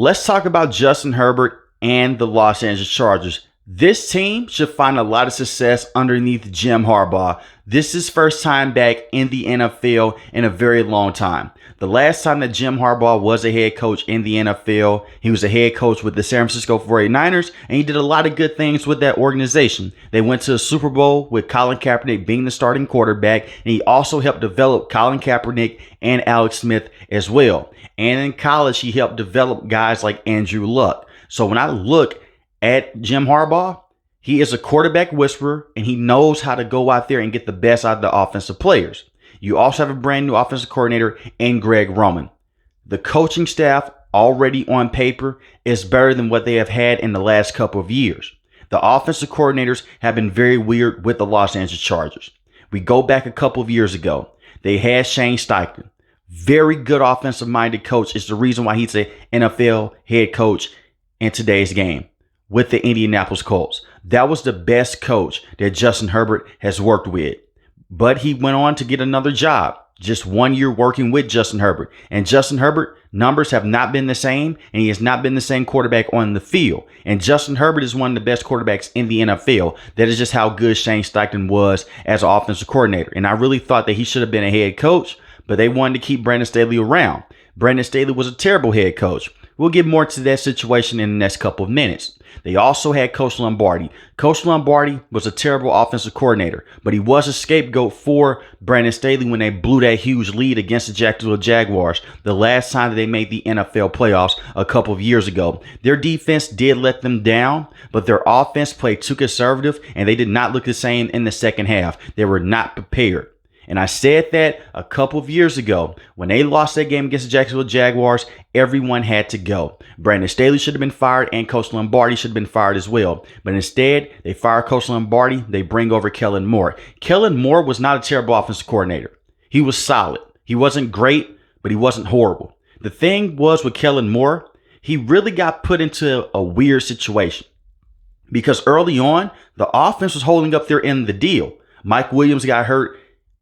Let's talk about Justin Herbert and the Los Angeles Chargers. This team should find a lot of success underneath Jim Harbaugh. This is his first time back in the NFL in a very long time. The last time that Jim Harbaugh was a head coach in the NFL, he was a head coach with the San Francisco 49ers, and he did a lot of good things with that organization. They went to a Super Bowl with Colin Kaepernick being the starting quarterback, and he also helped develop Colin Kaepernick and Alex Smith as well. And in college, he helped develop guys like Andrew Luck. So when I look at Jim Harbaugh, he is a quarterback whisperer, and he knows how to go out there and get the best out of the offensive players. You also have a brand new offensive coordinator in Greg Roman. The coaching staff already on paper is better than what they have had in the last couple of years. The offensive coordinators have been very weird with the Los Angeles Chargers. We go back a couple of years ago. They had Shane Steichen. Very good offensive-minded coach is the reason why he's an NFL head coach in today's game with the Indianapolis Colts. That was the best coach that Justin Herbert has worked with. But he went on to get another job, just 1 year working with Justin Herbert. And Justin Herbert numbers have not been the same, and he has not been the same quarterback on the field. And Justin Herbert is one of the best quarterbacks in the NFL. That is just how good Shane Steichen was as an offensive coordinator. And I really thought that he should have been a head coach, but they wanted to keep Brandon Staley around. Brandon Staley was a terrible head coach. We'll get more to that situation in the next couple of minutes. They also had Coach Lombardi. Coach Lombardi was a terrible offensive coordinator, but he was a scapegoat for Brandon Staley when they blew that huge lead against the Jacksonville Jaguars the last time that they made the NFL playoffs a couple of years ago. Their defense did let them down, but their offense played too conservative, and they did not look the same in the second half. They were not prepared. And I said that a couple of years ago. When they lost that game against the Jacksonville Jaguars, everyone had to go. Brandon Staley should have been fired, and Coach Lombardi should have been fired as well. But instead, they fire Coach Lombardi. They bring over Kellen Moore. Kellen Moore was not a terrible offensive coordinator. He was solid. He wasn't great, but he wasn't horrible. The thing was with Kellen Moore, he really got put into a weird situation. Because early on, the offense was holding up their end of the deal. Mike Williams got hurt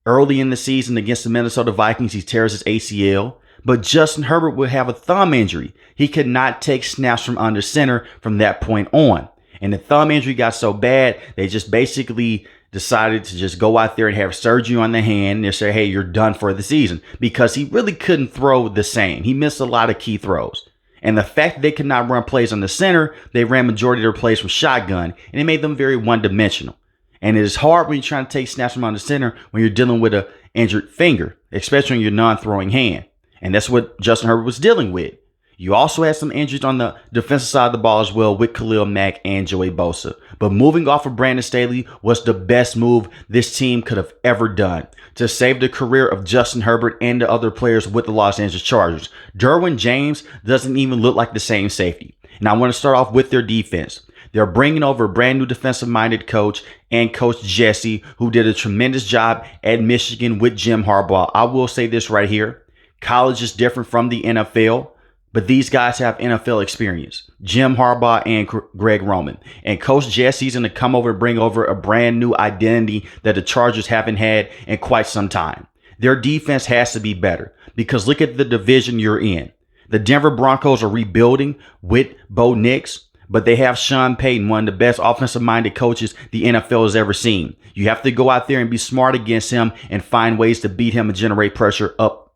early in the season against the Minnesota Vikings. He tears his ACL. But Justin Herbert would have a thumb injury. He could not take snaps from under center from that point on. And the thumb injury got so bad, they just basically decided to just go out there and have surgery on the hand. They say, hey, you're done for the season. Because he really couldn't throw the same. He missed a lot of key throws. And the fact that they could not run plays on the center, they ran majority of their plays from shotgun. And it made them very one-dimensional. And it is hard when you're trying to take snaps from under center when you're dealing with an injured finger, especially on your non-throwing hand. And that's what Justin Herbert was dealing with. You also had some injuries on the defensive side of the ball as well with Khalil Mack and Joey Bosa. But moving off of Brandon Staley was the best move this team could have ever done to save the career of Justin Herbert and the other players with the Los Angeles Chargers. Derwin James doesn't even look like the same safety. And I want to start off with their defense. They're bringing over a brand new defensive-minded coach and Coach Jesse, who did a tremendous job at Michigan with Jim Harbaugh. I will say this right here. College is different from the NFL, but these guys have NFL experience. Jim Harbaugh and Greg Roman. And Coach Jesse's going to come over and bring over a brand new identity that the Chargers haven't had in quite some time. Their defense has to be better because look at the division you're in. The Denver Broncos are rebuilding with Bo Nix. But they have Sean Payton, one of the best offensive-minded coaches the NFL has ever seen. You have to go out there and be smart against him and find ways to beat him and generate pressure up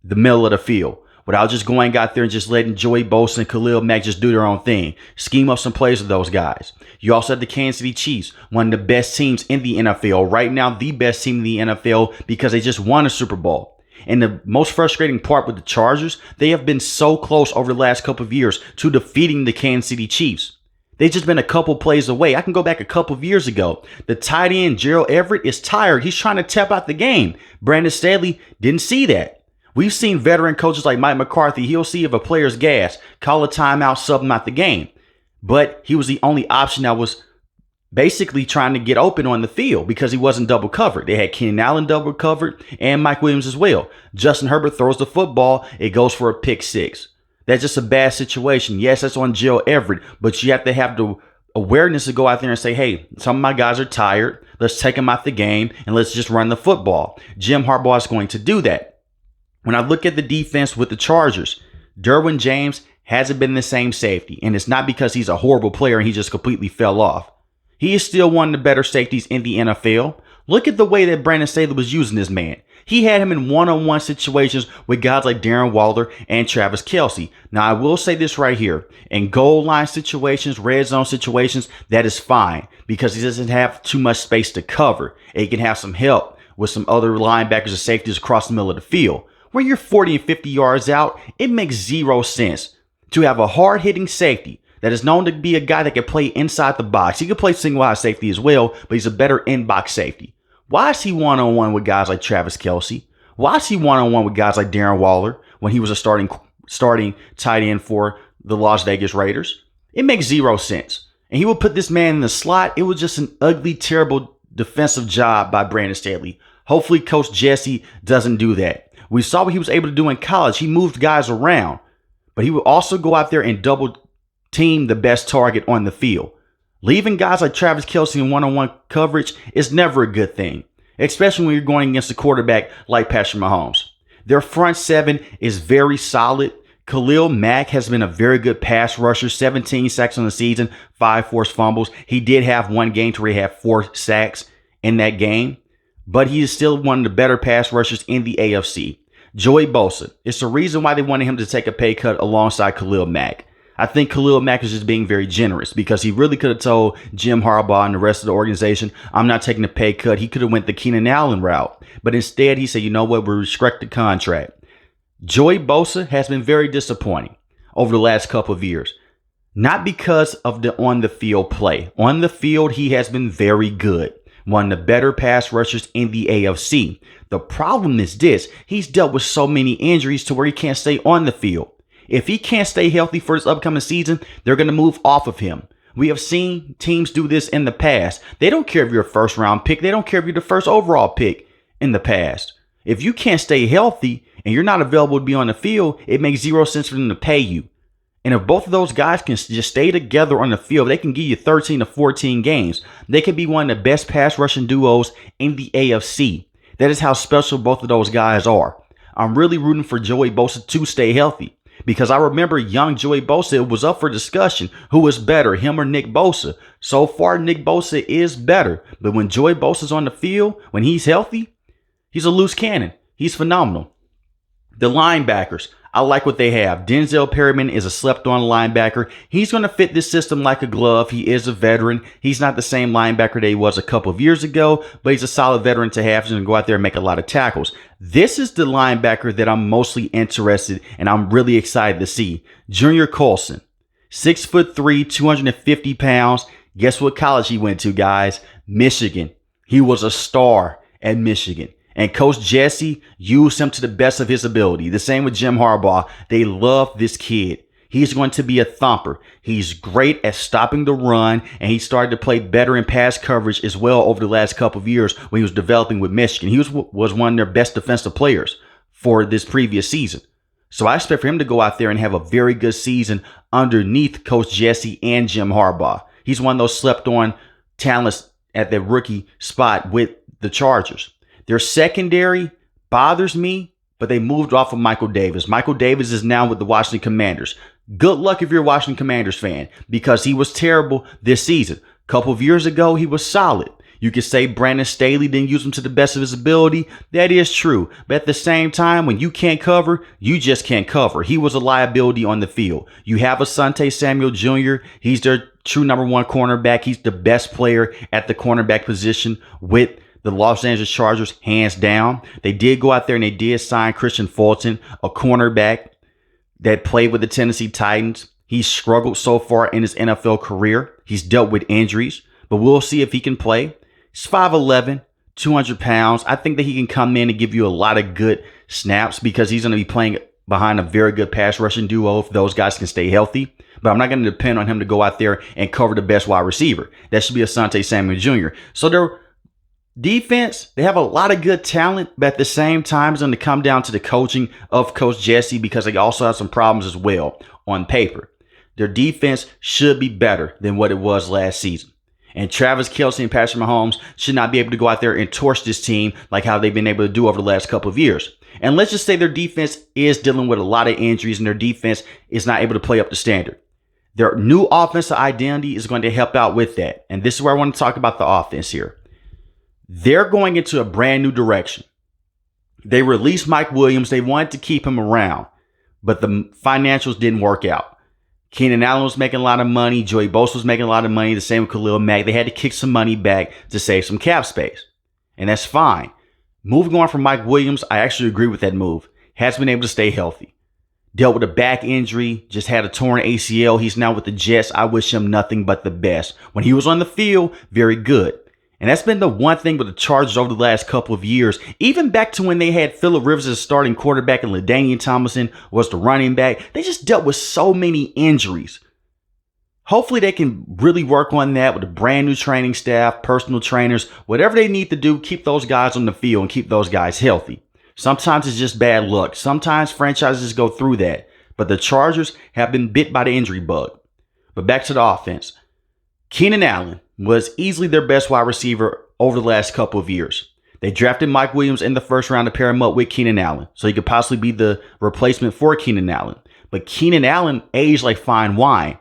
the middle of the field without just going out there and just letting Joey Bosa and Khalil Mack just do their own thing. Scheme up some plays with those guys. You also have the Kansas City Chiefs, one of the best teams in the NFL. Right now, the best team in the NFL because they just won a Super Bowl. And the most frustrating part with the Chargers, they have been so close over the last couple of years to defeating the Kansas City Chiefs. They've just been a couple plays away. I can go back a couple of years ago. The tight end, Gerald Everett, is tired. He's trying to tap out the game. Brandon Staley didn't see that. We've seen veteran coaches like Mike McCarthy. He'll see if a player's gas, call a timeout, sub him out the game. But he was the only option that was basically trying to get open on the field because he wasn't double covered. They had Keenan Allen double covered and Mike Williams as well. Justin Herbert throws the football. It goes for a pick six. That's just a bad situation. Yes, that's on Gerald Everett, but you have to have the awareness to go out there and say, hey, some of my guys are tired. Let's take them out the game and let's just run the football. Jim Harbaugh is going to do that. When I look at the defense with the Chargers, Derwin James hasn't been the same safety. And it's not because he's a horrible player and he just completely fell off. He is still one of the better safeties in the NFL. Look at the way that Brandon Staley was using this man. He had him in one-on-one situations with guys like Darren Waller and Travis Kelce. Now, I will say this right here. In goal line situations, red zone situations, that is fine because he doesn't have too much space to cover. He can have some help with some other linebackers and safeties across the middle of the field. When you're 40 and 50 yards out, it makes zero sense to have a hard-hitting safety that is known to be a guy that can play inside the box. He can play single-high safety as well, but he's a better in-box safety. Why is he one-on-one with guys like Travis Kelce? Why is he one-on-one with guys like Darren Waller when he was a starting tight end for the Las Vegas Raiders? It makes zero sense. And he would put this man in the slot. It was just an ugly, terrible defensive job by Brandon Staley. Hopefully, Coach Jesse doesn't do that. We saw what he was able to do in college. He moved guys around, but he would also go out there and double team the best target on the field. Leaving guys like Travis Kelce in one-on-one coverage is never a good thing, especially when you're going against a quarterback like Patrick Mahomes. Their front seven is very solid. Khalil Mack has been a very good pass rusher, 17 sacks on the season, 5 forced fumbles. He did have one game where he had 4 sacks in that game, but he is still one of the better pass rushers in the AFC. Joey Bosa, it's the reason why they wanted him to take a pay cut alongside Khalil Mack. I think Khalil Mack is just being very generous because he really could have told Jim Harbaugh and the rest of the organization, I'm not taking a pay cut. He could have went the Keenan Allen route. But instead, he said, you know what, we respect the contract. Joey Bosa has been very disappointing over the last couple of years. Not because of the on-the-field play. On the field, he has been very good. One of the better pass rushers in the AFC. The problem is this. He's dealt with so many injuries to where he can't stay on the field. If he can't stay healthy for his upcoming season, they're going to move off of him. We have seen teams do this in the past. They don't care if you're a first round pick. They don't care if you're the first overall pick in the past. If you can't stay healthy and you're not available to be on the field, it makes zero sense for them to pay you. And if both of those guys can just stay together on the field, they can give you 13 to 14 games. They could be one of the best pass rushing duos in the AFC. That is how special both of those guys are. I'm really rooting for Joey Bosa to stay healthy. Because I remember young Joey Bosa was up for discussion. Who was better, him or Nick Bosa? So far, Nick Bosa is better. But when Joey Bosa's on the field, when he's healthy, he's a loose cannon. He's phenomenal. The linebackers, I like what they have. Denzel Perryman is a slept-on linebacker. He's going to fit this system like a glove. He is a veteran. He's not the same linebacker that he was a couple of years ago, but he's a solid veteran to have and go out there and make a lot of tackles. This is the linebacker that I'm mostly interested and I'm really excited to see. Junior Colson, 6'3", 250 pounds. Guess what college he went to, guys? Michigan. He was a star at Michigan. And Coach Jesse used him to the best of his ability. The same with Jim Harbaugh. They love this kid. He's going to be a thumper. He's great at stopping the run, and he started to play better in pass coverage as well over the last couple of years when he was developing with Michigan. He was one of their best defensive players for this previous season. So I expect for him to go out there and have a very good season underneath Coach Jesse and Jim Harbaugh. He's one of those slept-on talents at the rookie spot with the Chargers. Their secondary bothers me, but they moved off of Michael Davis. Michael Davis is now with the Washington Commanders. Good luck if you're a Washington Commanders fan because he was terrible this season. A couple of years ago, he was solid. You could say Brandon Staley didn't use him to the best of his ability. That is true. But at the same time, when you can't cover, you just can't cover. He was a liability on the field. You have Asante Samuel Jr. He's their true number one cornerback. He's the best player at the cornerback position with the Los Angeles Chargers, hands down. They did go out there and they did sign Christian Fulton, a cornerback that played with the Tennessee Titans. He's struggled so far in his NFL career. He's dealt with injuries, but we'll see if he can play. He's 5'11", 200 pounds. I think that he can come in and give you a lot of good snaps because he's going to be playing behind a very good pass rushing duo if those guys can stay healthy. But I'm not going to depend on him to go out there and cover the best wide receiver. That should be Asante Samuel Jr. So they're defense, they have a lot of good talent, but at the same time, it's going to come down to the coaching of Coach Jesse because they also have some problems as well on paper. Their defense should be better than what it was last season. And Travis Kelce and Patrick Mahomes should not be able to go out there and torch this team like how they've been able to do over the last couple of years. And let's just say their defense is dealing with a lot of injuries and their defense is not able to play up to standard. Their new offensive identity is going to help out with that. And this is where I want to talk about the offense here. They're going into a brand new direction. They released Mike Williams. They wanted to keep him around, but the financials didn't work out. Keenan Allen was making a lot of money. Joey Bosa was making a lot of money. The same with Khalil Mack. They had to kick some money back to save some cap space. And that's fine. Moving on from Mike Williams, I actually agree with that move. Has been able to stay healthy. Dealt with a back injury. Just had a torn ACL. He's now with the Jets. I wish him nothing but the best. When he was on the field, very good. And that's been the one thing with the Chargers over the last couple of years. Even back to when they had Phillip Rivers as starting quarterback and LaDainian Tomlinson was the running back. They just dealt with so many injuries. Hopefully they can really work on that with a brand new training staff, personal trainers, whatever they need to do, keep those guys on the field and keep those guys healthy. Sometimes it's just bad luck. Sometimes franchises go through that. But the Chargers have been bit by the injury bug. But back to the offense. Keenan Allen was easily their best wide receiver over the last couple of years. They drafted Mike Williams in the first round to pair him up with Keenan Allen, so he could possibly be the replacement for Keenan Allen. But Keenan Allen aged like fine wine.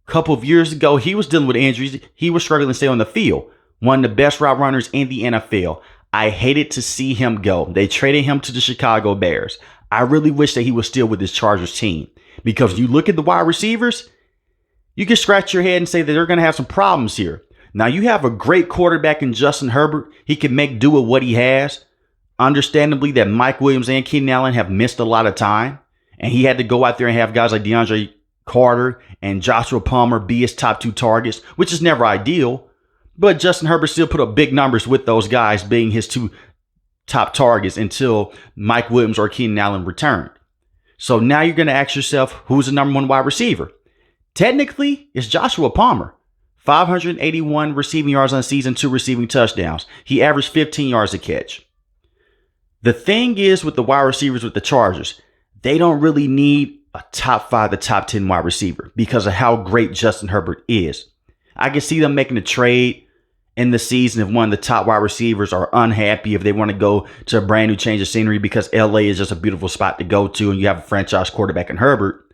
A couple of years ago, he was dealing with injuries. He was struggling to stay on the field. One of the best route runners in the NFL. I hated to see him go. They traded him to the Chicago Bears. I really wish that he was still with this Chargers team, because you look at the wide receivers, you can scratch your head and say that they're going to have some problems here. Now, you have a great quarterback in Justin Herbert. He can make do with what he has. Understandably, that Mike Williams and Keenan Allen have missed a lot of time. And he had to go out there and have guys like DeAndre Carter and Joshua Palmer be his top two targets, which is never ideal. But Justin Herbert still put up big numbers with those guys being his two top targets until Mike Williams or Keenan Allen returned. So now you're going to ask yourself, who's the number one wide receiver? Technically, it's Joshua Palmer. 581 receiving yards on the season, 2 receiving touchdowns. He averaged 15 yards a catch. The thing is with the wide receivers with the Chargers, they don't really need a top 5 to top 10 wide receiver because of how great Justin Herbert is. I can see them making a trade in the season if one of the top wide receivers are unhappy, if they want to go to a brand new change of scenery, because LA is just a beautiful spot to go to and you have a franchise quarterback in Herbert.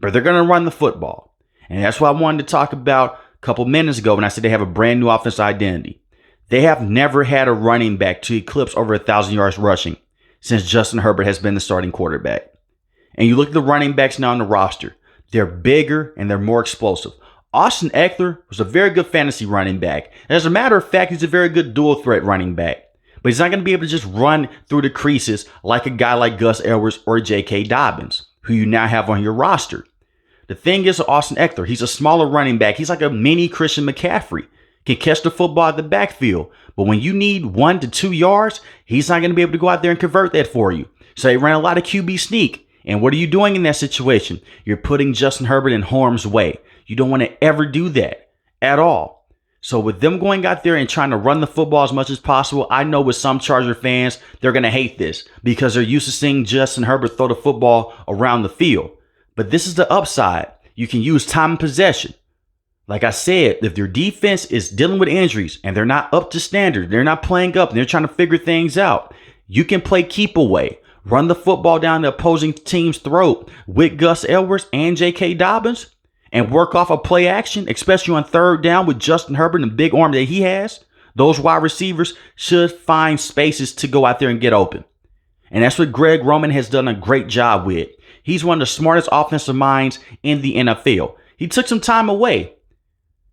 But they're going to run the football. And that's what I wanted to talk about a couple minutes ago when I said they have a brand new offensive identity. They have never had a running back to eclipse over 1,000 yards rushing since Justin Herbert has been the starting quarterback. And you look at the running backs now on the roster. They're bigger and they're more explosive. Austin Eckler was a very good fantasy running back. And as a matter of fact, he's a very good dual threat running back. But he's not going to be able to just run through the creases like a guy like Gus Edwards or J.K. Dobbins, who you now have on your roster. The thing is, Austin Eckler, he's a smaller running back. He's like a mini Christian McCaffrey. Can catch the football at the backfield. But when you need 1 to 2 yards, he's not going to be able to go out there and convert that for you. So they ran a lot of QB sneak. And what are you doing in that situation? You're putting Justin Herbert in harm's way. You don't want to ever do that at all. So with them going out there and trying to run the football as much as possible, I know with some Charger fans, they're going to hate this because they're used to seeing Justin Herbert throw the football around the field. But this is the upside. You can use time and possession. Like I said, if their defense is dealing with injuries and they're not up to standard, they're not playing up and they're trying to figure things out, you can play keep away. Run the football down the opposing team's throat with Gus Edwards and J.K. Dobbins and work off a play action, especially on third down with Justin Herbert and the big arm that he has. Those wide receivers should find spaces to go out there and get open. And that's what Greg Roman has done a great job with. He's one of the smartest offensive minds in the NFL. He took some time away.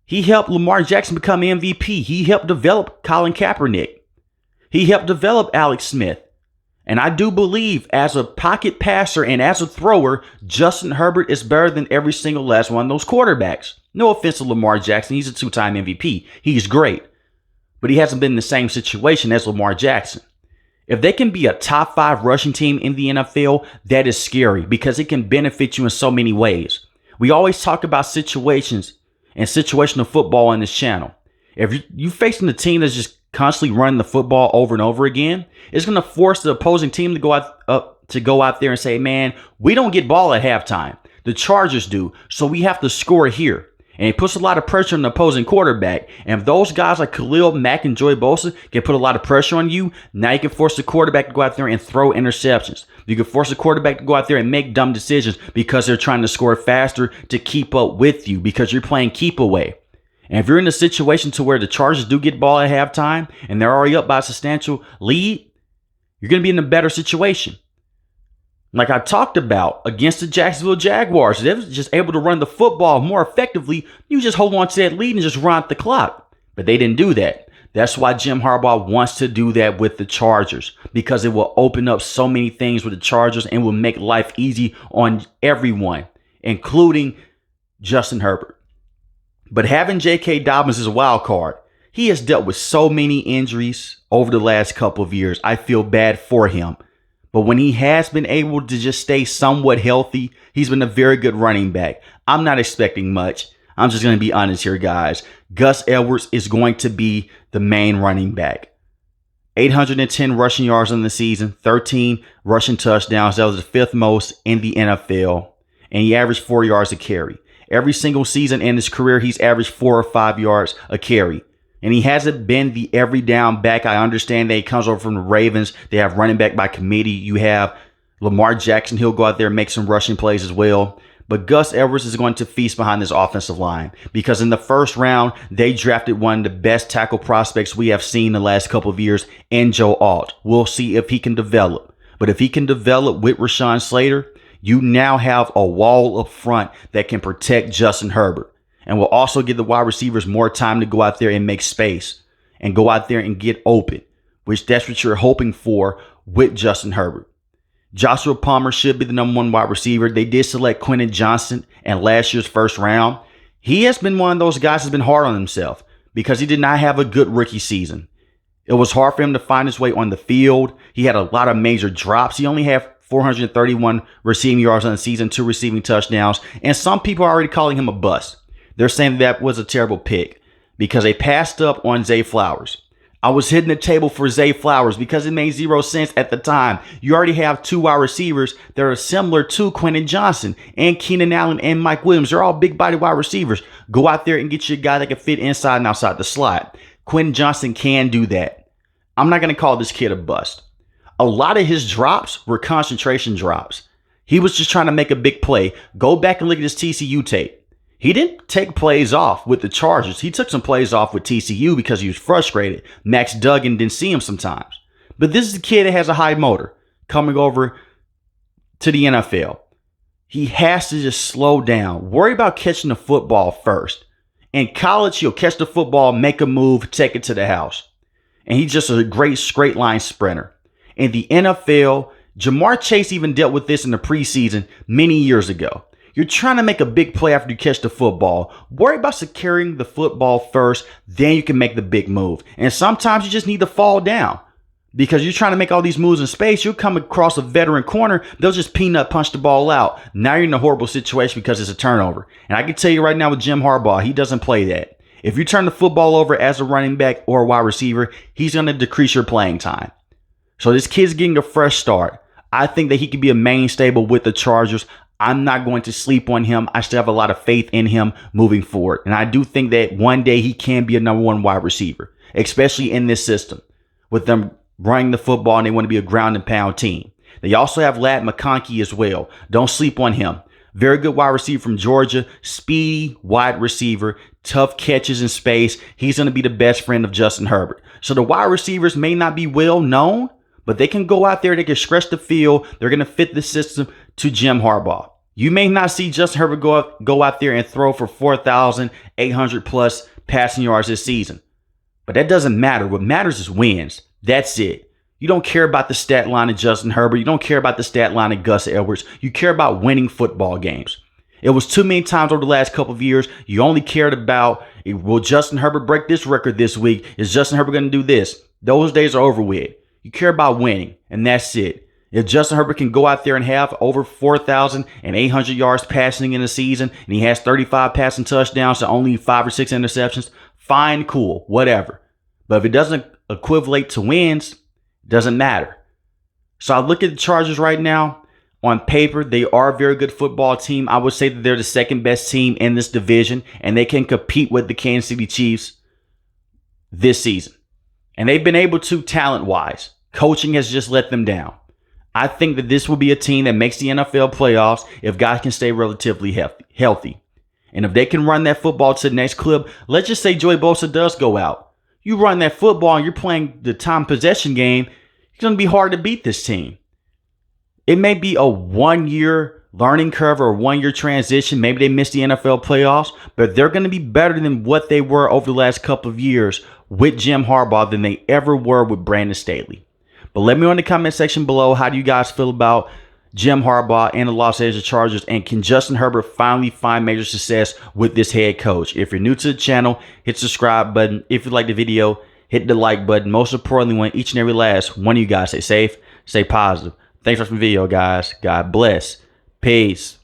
He helped Lamar Jackson become MVP. He helped develop Colin Kaepernick. He helped develop Alex Smith. And I do believe as a pocket passer and as a thrower, Justin Herbert is better than every single last one of those quarterbacks. No offense to Lamar Jackson. He's a 2-time MVP. He's great. But he hasn't been in the same situation as Lamar Jackson. If they can be a top 5 rushing team in the NFL, that is scary because it can benefit you in so many ways. We always talk about situations and situational football on this channel. If you're facing a team that's just constantly running the football over and over again, it's going to force the opposing team to go out there and say, man, we don't get ball at halftime. The Chargers do, so we have to score here. And it puts a lot of pressure on the opposing quarterback. And if those guys like Khalil Mack and Joey Bosa can put a lot of pressure on you, now you can force the quarterback to go out there and throw interceptions. You can force the quarterback to go out there and make dumb decisions because they're trying to score faster to keep up with you because you're playing keep away. And if you're in a situation to where the Chargers do get ball at halftime and they're already up by a substantial lead, you're going to be in a better situation. Like I talked about against the Jacksonville Jaguars, they were just able to run the football more effectively. You just hold on to that lead and just run out the clock. But they didn't do that. That's why Jim Harbaugh wants to do that with the Chargers, because it will open up so many things with the Chargers and will make life easy on everyone, including Justin Herbert. But having J.K. Dobbins as a wild card, he has dealt with so many injuries over the last couple of years. I feel bad for him. But when he has been able to just stay somewhat healthy, he's been a very good running back. I'm not expecting much. I'm just going to be honest here, guys. Gus Edwards is going to be the main running back. 810 rushing yards in the season, 13 rushing touchdowns. That was the fifth most in the NFL. And he averaged 4 yards a carry. Every single season in his career, he's averaged 4 or 5 yards a carry. And he hasn't been the every down back. I understand that he comes over from the Ravens. They have running back by committee. You have Lamar Jackson. He'll go out there and make some rushing plays as well. But Gus Edwards is going to feast behind this offensive line because in the first round, they drafted one of the best tackle prospects we have seen the last couple of years in Joe Alt. We'll see if he can develop. But if he can develop with Rashawn Slater, you now have a wall up front that can protect Justin Herbert. And will also give the wide receivers more time to go out there and make space and go out there and get open, which that's what you're hoping for with Justin Herbert. Joshua Palmer should be the number one wide receiver. They did select Quentin Johnson in last year's first round. He has been one of those guys that's been hard on himself because he did not have a good rookie season. It was hard for him to find his way on the field. He had a lot of major drops. He only had 431 receiving yards on the season, 2 receiving touchdowns, and some people are already calling him a bust. They're saying that was a terrible pick because they passed up on Zay Flowers. I was hitting the table for Zay Flowers because it made 0 sense at the time. You already have 2 wide receivers that are similar to Quentin Johnson and Keenan Allen and Mike Williams. They're all big body wide receivers. Go out there and get you a guy that can fit inside and outside the slot. Quentin Johnson can do that. I'm not going to call this kid a bust. A lot of his drops were concentration drops. He was just trying to make a big play. Go back and look at his TCU tape. He didn't take plays off with the Chargers. He took some plays off with TCU because he was frustrated. Max Duggan didn't see him sometimes. But this is a kid that has a high motor coming over to the NFL. He has to just slow down. Worry about catching the football first. In college, he'll catch the football, make a move, take it to the house. And he's just a great straight line sprinter. In the NFL, Jamar Chase even dealt with this in the preseason many years ago. You're trying to make a big play after you catch the football. Worry about securing the football first, then you can make the big move. And sometimes you just need to fall down because you're trying to make all these moves in space. You'll come across a veteran corner. They'll just peanut punch the ball out. Now you're in a horrible situation because it's a turnover. And I can tell you right now with Jim Harbaugh, he doesn't play that. If you turn the football over as a running back or a wide receiver, he's going to decrease your playing time. So this kid's getting a fresh start. I think that he could be a main stable with the Chargers. I'm not going to sleep on him. I still have a lot of faith in him moving forward. And I do think that one day he can be a number one wide receiver, especially in this system with them running the football and they want to be a ground and pound team. They also have Ladd McConkey as well. Don't sleep on him. Very good wide receiver from Georgia, speedy wide receiver, tough catches in space. He's going to be the best friend of Justin Herbert. So the wide receivers may not be well known, but they can go out there, they can stretch the field. They're going to fit the system to Jim Harbaugh. You may not see Justin Herbert go out there and throw for 4,800 plus passing yards this season. But that doesn't matter. What matters is wins. That's it. You don't care about the stat line of Justin Herbert. You don't care about the stat line of Gus Edwards. You care about winning football games. It was too many times over the last couple of years. You only cared about, will Justin Herbert break this record this week? Is Justin Herbert going to do this? Those days are over with. You care about winning, and that's it. If Justin Herbert can go out there and have over 4,800 yards passing in a season, and he has 35 passing touchdowns to only 5 or 6 interceptions, fine, cool, whatever. But if it doesn't equivalent to wins, it doesn't matter. So I look at the Chargers right now. On paper, they are a very good football team. I would say that they're the second best team in this division, and they can compete with the Kansas City Chiefs this season. And they've been able to talent-wise. Coaching has just let them down. I think that this will be a team that makes the NFL playoffs if guys can stay relatively healthy. And if they can run that football to the next clip, let's just say Joey Bosa does go out. You run that football and you're playing the time possession game, it's going to be hard to beat this team. It may be a 1-year learning curve or a 1-year transition. Maybe they miss the NFL playoffs, but they're going to be better than what they were over the last couple of years with Jim Harbaugh than they ever were with Brandon Staley. But let me know in the comment section below, how do you guys feel about Jim Harbaugh and the Los Angeles Chargers? And can Justin Herbert finally find major success with this head coach? If you're new to the channel, hit the subscribe button. If you like the video, hit the like button. Most importantly, want each and every last one of you guys stay safe, stay positive. Thanks for watching the video, guys. God bless. Peace.